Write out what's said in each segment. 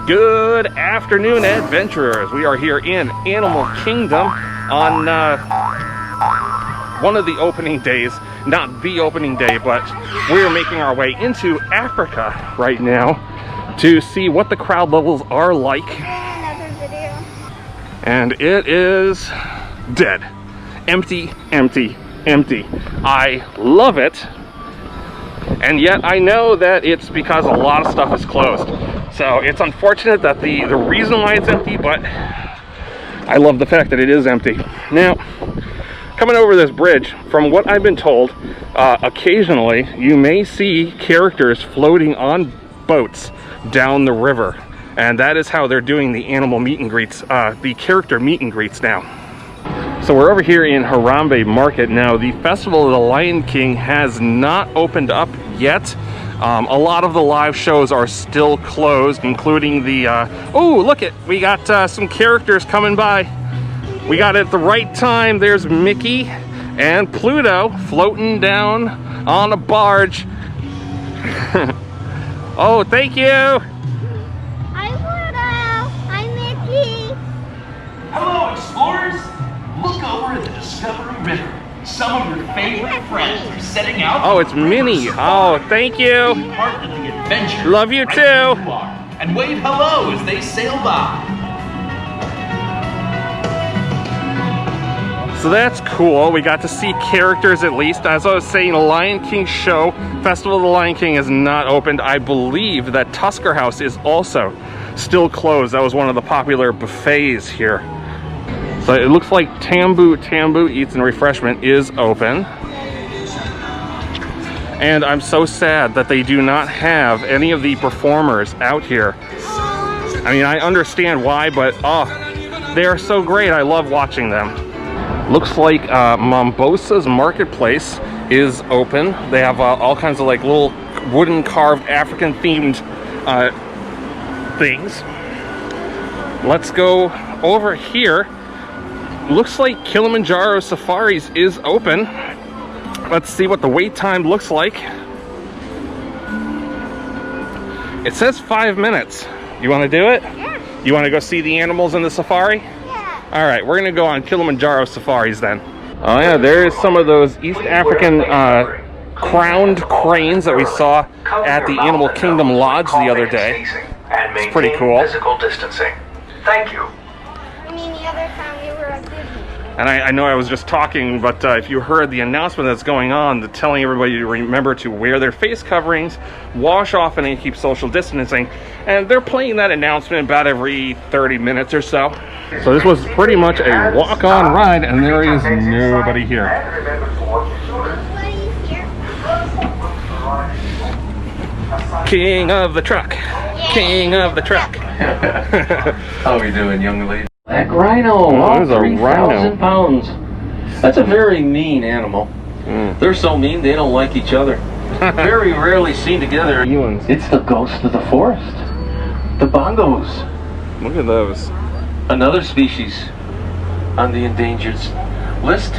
Good afternoon, adventurers. We are here in Animal Kingdom on one of the opening days. Not the opening day, but we're making our way into Africa right now to see what the crowd levels are like. Another video. And it is dead. Empty, empty, empty. I love it. And yet I know that it's because a lot of stuff is closed. So it's unfortunate that the reason why it's empty, but I love the fact that it is empty. Now, coming over this bridge, from what I've been told, occasionally you may see characters floating on boats down the river. And that is how they're doing the animal meet and greets, the character meet and greets now. So we're over here in Harambee Market now. The Festival of the Lion King has not opened up yet. A lot of the live shows are still closed, including the, oh, look it, we got some characters coming by. We got it at the right time. There's Mickey and Pluto floating down on a barge. Oh, thank you. Hi, Pluto. Hi, Mickey. Hello, explorers! Look over at the Discovery River. Some of your favorite friends are setting out. Oh, it's Minnie. Oh, thank you. Part of the adventure. Love you too. And wave hello as they sail by. So that's cool. We got to see characters at least. As I was saying, the Lion King show, Festival of the Lion King, is not opened. I believe that Tusker House is also still closed. That was one of the popular buffets here. So it looks like Tambu Eats and Refreshment is open. And I'm so sad that they do not have any of the performers out here. I mean, I understand why, but oh, they are so great. I love watching them. Looks like Mombosa's Marketplace is open. They have all kinds of like little wooden carved African themed things. Let's go over here. Looks like Kilimanjaro Safaris is open. Let's see what the wait time looks like. It says 5 minutes. You want to do it? Yeah. You want to go see the animals in the safari? Yeah. All right, we're going to go on Kilimanjaro Safaris then. Oh yeah, there's some of those East African crowned cranes that we saw at the Animal Kingdom Lodge the other day. It's pretty cool. Physical distancing. Thank you. I mean, the other time we were at Disney. And I know I was just talking, but if you heard the announcement that's going on, telling everybody to remember to wear their face coverings, wash often, and keep social distancing. And they're playing that announcement about every 30 minutes or so. So this was pretty much a walk-on ride, and there is nobody here. Nobody's here. King of the truck. King of the truck. How are we doing, young lady? Black rhino, Oh, there's a 3,000 rhino. pounds. That's a very mean animal. They're so mean they don't like each other. Very rarely seen together. Elands. It's the ghost of the forest. The bongos. Look at those. Another species on the endangered list.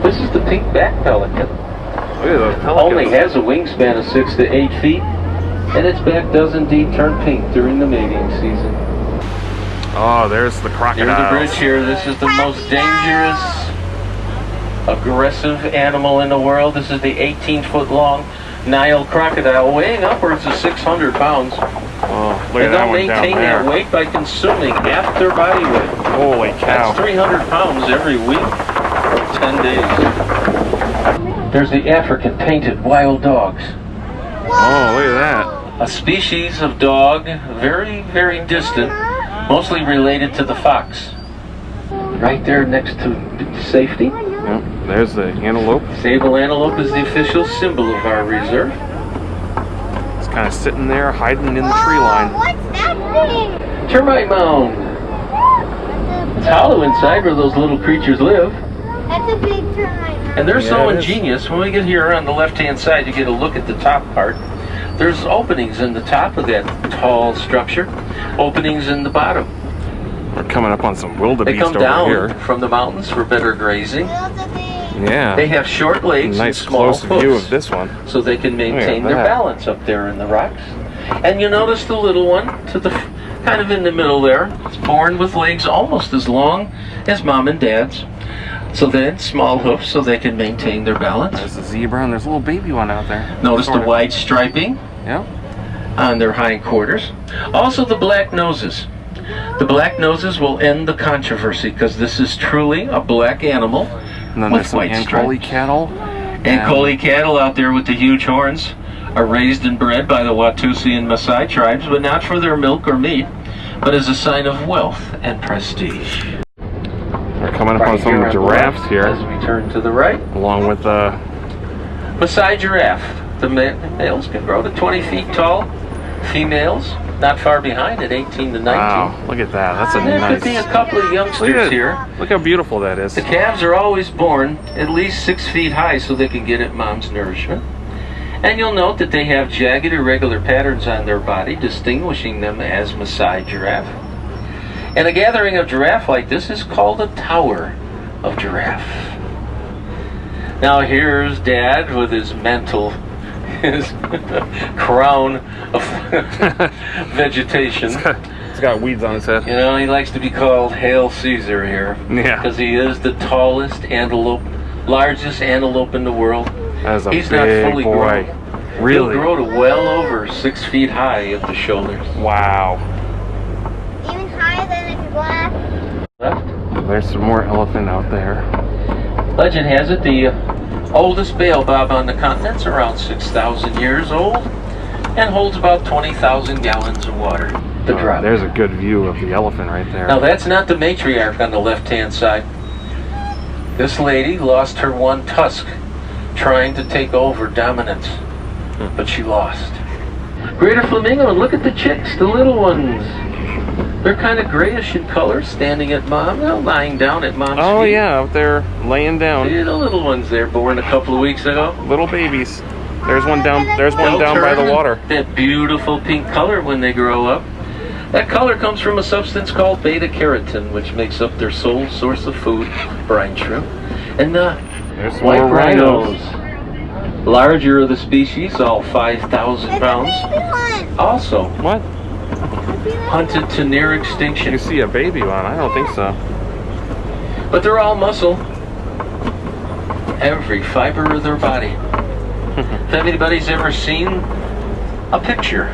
This is the pink-backed pelican. Look at those pelicans. Only has a wingspan of 6 to 8 feet, and its back does indeed turn pink during the mating season. Oh, there's the Here's crocodile. the bridge here. This is the most dangerous, aggressive animal in the world. This is the 18-foot long Nile crocodile, weighing upwards of 600 pounds. Oh, look They at that don't one down maintain that there. weight by consuming half their body weight. Holy cow. That's 300 pounds every week for 10 days. There's the African painted wild dogs. Oh, look at that. A species of dog, very, very distant, mostly related to the fox. Right there next to safety. Yep, there's the antelope. Sable antelope is the official symbol of our reserve. It's kind of sitting there, hiding in the tree line. What's that thing? Termite mound. It's hollow inside where those little creatures live. That's a big termite. And they're so Yeah, it is. ingenious. When we get here on the left-hand side, you get a look at the top part. There's openings in the top of that tall structure, openings in the bottom. We're coming up on some They wildebeest come over down here. from the mountains for better grazing. Yeah. They have short legs Nice and small close view hoofs, of this one. so they can maintain Look at their that. balance up there in the rocks. And you notice the little one to the kind of in the middle there. It's born with legs almost as long as mom and dad's. So then small hoofs so they can maintain their balance. There's a zebra and there's a little baby one out there. Notice the wide striping Yeah. on their hindquarters. Also the black noses. The black noses will end the controversy because this is truly a black animal And then with there's some white Ankoli stripes. cattle. Ankoli cattle out there with the huge horns are raised and bred by the Watusi and Maasai tribes, but not for their milk or meat, but as a sign of wealth and prestige. We're coming up on some Right giraffes as here, we turn to the right. along with the Maasai giraffe. The males can grow to 20 feet tall. Females, not far behind at 18 to 19. wow. Look at that. That's a And there nice. could be a couple of Look youngsters at here. Look how beautiful that is. The calves are always born at least 6 feet high so they can get at mom's nourishment. And you'll note that they have jagged irregular patterns on their body, distinguishing them as Maasai giraffe. And a gathering of giraffe like this is called a tower of giraffe. Now here's Dad with his his crown of vegetation. It's got weeds on his head. You know, he likes to be called Hail Caesar here. Yeah. Because he is the tallest antelope, largest antelope in the world. That is a He's not big fully boy. grown. Really? He'll grow to well over 6 feet high at the shoulders. Wow. Even higher than if you go left. Left. There's some more elephant out there. Legend has it the oldest baobab on the continent's around 6,000 years old and holds about 20,000 gallons of water. The drop. There's a good view of the elephant right there. Now that's not the matriarch on the left-hand side. This lady lost her one tusk trying to take over dominance, but she lost. Greater flamingo, and look at the chicks, the little ones. They're kind of grayish in color, standing at mom, lying down at mom's Oh feet. yeah, out there laying down. See the little ones there, born a couple of weeks ago. Little babies. There's one down. There's one They'll down by the turn water. that beautiful pink color when they grow up. That color comes from a substance called beta-carotene, which makes up their sole source of food, brine shrimp. And the There's some white more rhinos. rhinos, larger of the species, all 5,000 There's a pounds, baby one. also What? hunted to near You extinction. see a baby one? I don't think so. But they're all muscle. Every fiber of their body. If anybody's ever seen a picture,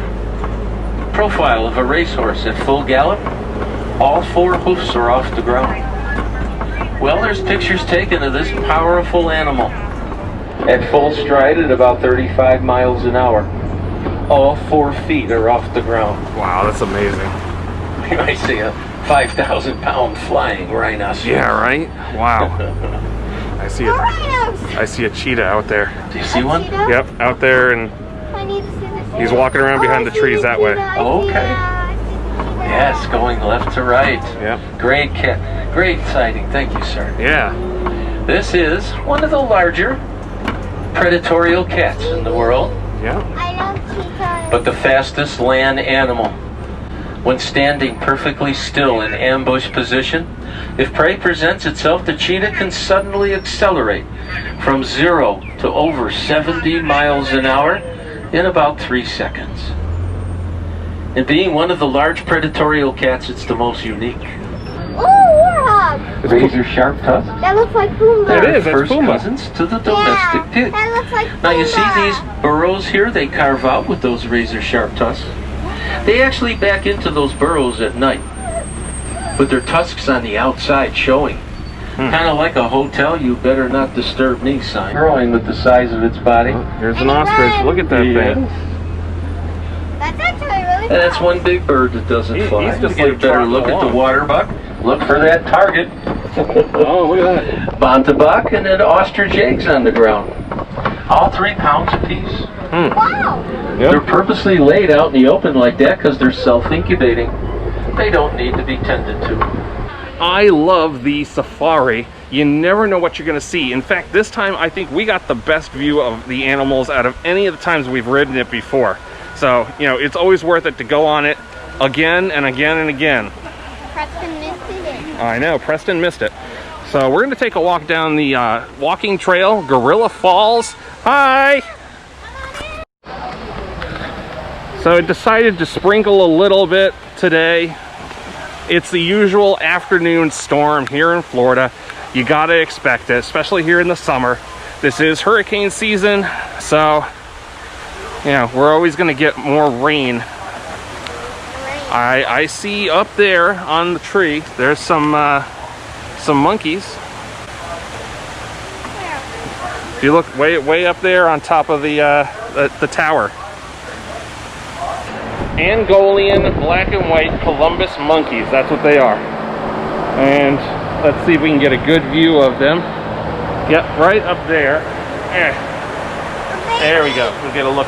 profile of a racehorse at full gallop, all 4 hoofs are off the ground. Well, there's pictures taken of this powerful animal at full stride at about 35 miles an hour. All 4 feet are off the ground. Wow, that's amazing. You might see a 5,000 pound flying rhinoceros. Yeah, right? Wow. I see Go it. rhinos. I see a cheetah out there. Do you see one? Cheetah? Yep, out there, and I need to see the he's walking around behind the I see trees that way. cheetah, I see Okay. that, I see the cheetah. Yes, going left to right. Yep. Great great sighting. Thank you, sir. Yeah. This is one of the larger predatorial cats in the world, Yep. I know cheetah. but the fastest land animal. When standing perfectly still in ambush position, if prey presents itself, the cheetah can suddenly accelerate from 0 to over 70 miles an hour in about 3 seconds. And being one of the large predatorial cats, it's the most unique. Oh, warthog. Razor sharp tusks. That looks like Pumbaa. It is, that's First Pumbaa. cousins to the domestic Yeah, pig. that looks like Pumbaa. Now you see these burrows here they carve out with those razor sharp tusks? They actually back into those burrows at night, with their tusks on the outside showing. Kind of like a hotel you better not disturb me sign. Growing with the size of its body. Oh, here's an ostrich. Look at that Yes. thing. That's actually really And that's one big bird that doesn't He- fly. he's just To get a like better trotting look at the along. water buck. Look for that target. Oh, look at that. Bontabuck and then ostrich eggs on the ground. All 3 pounds apiece. Wow. They're Yep. purposely laid out in the open like that because they're self-incubating. They don't need to be tended to. I love the safari. You never know what you're going to see. In fact, this time I think we got the best view of the animals out of any of the times we've ridden it before. So, you know, it's always worth it to go on it again and again and again. Preston missed it. I know, Preston missed it. So we're going to take a walk down the walking trail, Gorilla Falls. Hi! So I decided to sprinkle a little bit today. It's the usual afternoon storm here in Florida. You gotta expect it, especially here in the summer. This is hurricane season, so yeah, we're always gonna get more rain. I see up there on the tree, there's some monkeys. If you look way up there on top of the tower. Angolian black and white Columbus monkeys, that's what they are. And let's see if we can get a good view of them. Yep, right up there. There we go. We'll get a look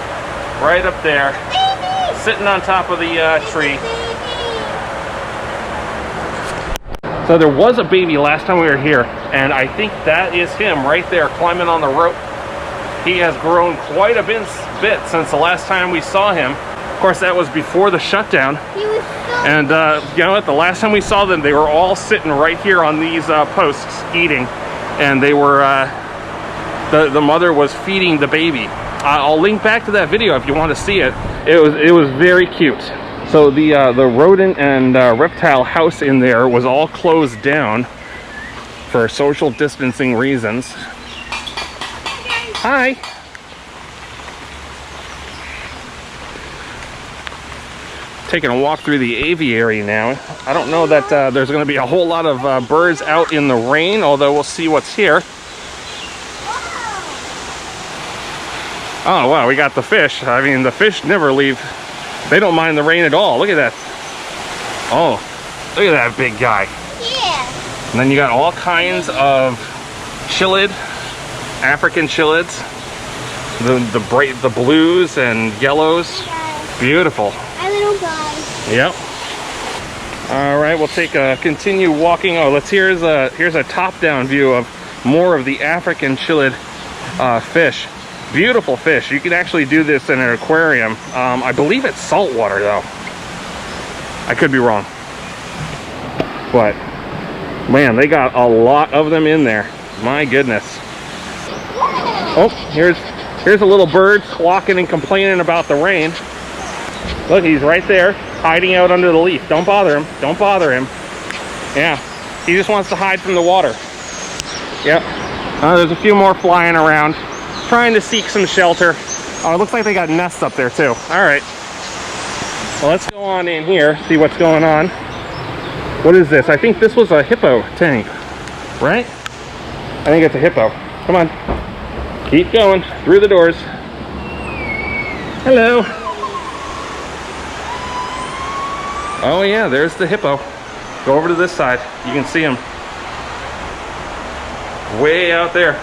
right up there, sitting on top of the tree. So there was a baby last time we were here, and I think that is him right there climbing on the rope. He has grown quite a bit since the last time we saw him. Of course, that was before the shutdown. And you know what? The last time we saw them, they were all sitting right here on these posts eating, and they were the mother was feeding the baby. I'll link back to that video if you want to see it. It was very cute. So the rodent and reptile house in there was all closed down for social distancing reasons. Hi. Taking a walk through the aviary now. I don't know that there's going to be a whole lot of birds out in the rain, although we'll see what's here. Oh wow, we got the fish. I mean, the fish never leave. They don't mind the rain at all. Look at that. Oh, look at that big guy. Yeah. And then you got all kinds of chillid, African chillids. The blues and yellows. Beautiful. My little guy. Yep. All right, we'll continue walking. Oh, here's a top-down view of more of the African chillid fish. Beautiful fish. You can actually do this in an aquarium. I believe it's saltwater though. I could be wrong. But man, they got a lot of them in there. My goodness. Oh, here's a little bird squawking and complaining about the rain. Look, he's right there, hiding out under the leaf. Don't bother him. Don't bother him. Yeah, he just wants to hide from the water. Yep. There's a few more flying around, trying to seek some shelter. Oh, it looks like they got nests up there too. All right. Well, let's go on in here, see what's going on. What is this? I think this was a hippo tank, right? I think it's a hippo. Come on. Keep going through the doors. Hello. Oh yeah, there's the hippo. Go over to this side. You can see him. Way out there,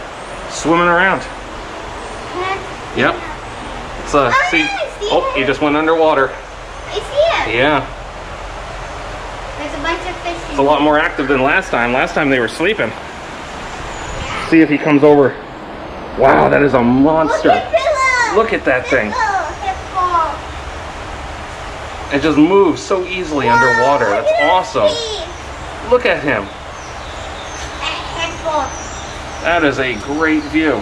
swimming around. Yep. So, see. Oh, he just went underwater. I see him. Yeah. There's a bunch of fish. It's a lot more active than last time. Last time they were sleeping. See if he comes over. Wow, that is a monster. Look at that thing. It just moves so easily underwater. That's awesome. Look at him. That is a great view.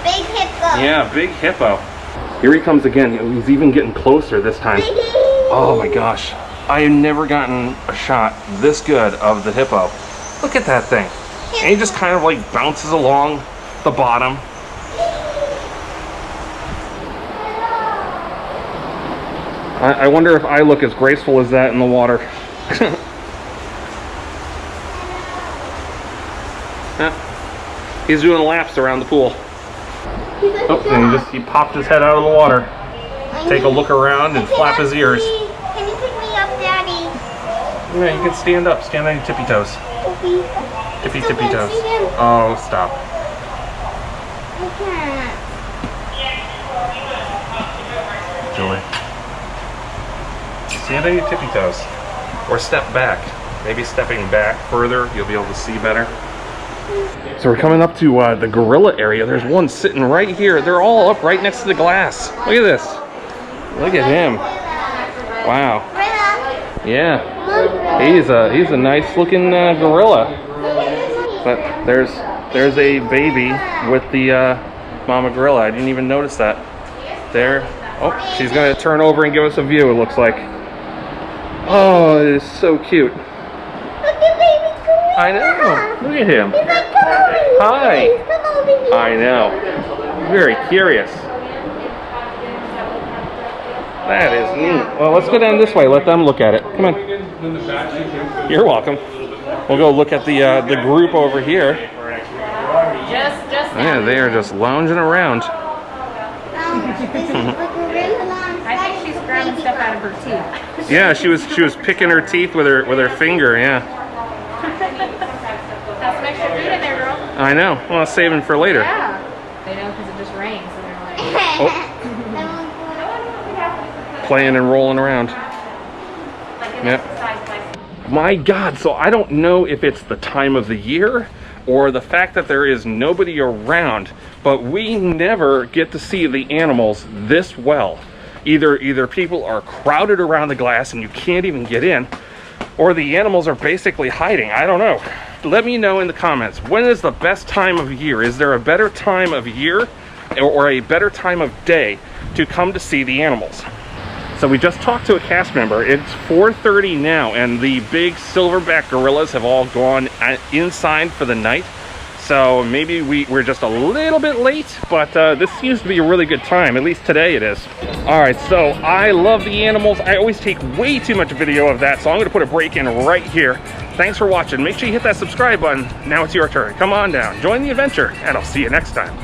Big hippo. Yeah, big hippo. Here he comes again. He's even getting closer this time. Oh my gosh. I have never gotten a shot this good of the hippo. Look at that thing. And he just kind of like bounces along the bottom. I wonder if I look as graceful as that in the water. Yeah. He's doing laps around the pool. Oh, and he popped his head out of the water. Take a look around and flap his ears. Can you pick me up, Daddy? Yeah, you can stand up. Stand on your tippy toes. Tippy toes. Oh, stop. I can't. Julie. Stand on your tippy toes. Or step back. Maybe stepping back further, you'll be able to see better. So we're coming up to the gorilla area. There's one sitting right here. They're all up right next to the glass. Look at this. Look at him. Wow. Yeah. He's a nice looking gorilla. But there's a baby with the mama gorilla. I didn't even notice that. There. Oh, she's gonna turn over and give us a view, it looks like. Oh, it is so cute. Look at baby gorilla. I know. Look at him. He's like, come over here. Hi. Please, come over here. I know. Very curious. That is neat. Well, let's go down this way. Let them look at it. Come on. You're welcome. We'll go look at the group over here. Yeah, they are just lounging around. I think she's grabbing stuff out of her teeth. Yeah, she was picking her teeth with her finger. Yeah. Have some extra food in there, girl. I know. Well, saving for later. Yeah. They know because it just rains, so they're like. Playing and rolling around. Yep. My God, so I don't know if it's the time of the year or the fact that there is nobody around, but we never get to see the animals this well. Either people are crowded around the glass and you can't even get in, or the animals are basically hiding. I don't know. Let me know in the comments, when is the best time of year? Is there a better time of year or a better time of day to come to see the animals? So we just talked to a cast member. It's 4:30 now, and the big silverback gorillas have all gone inside for the night. So maybe we're just a little bit late, but this seems to be a really good time. At least today it is. All right, so I love the animals. I always take way too much video of that, so I'm gonna put a break in right here. Thanks for watching. Make sure you hit that subscribe button. Now it's your turn. Come on down, join the adventure, and I'll see you next time.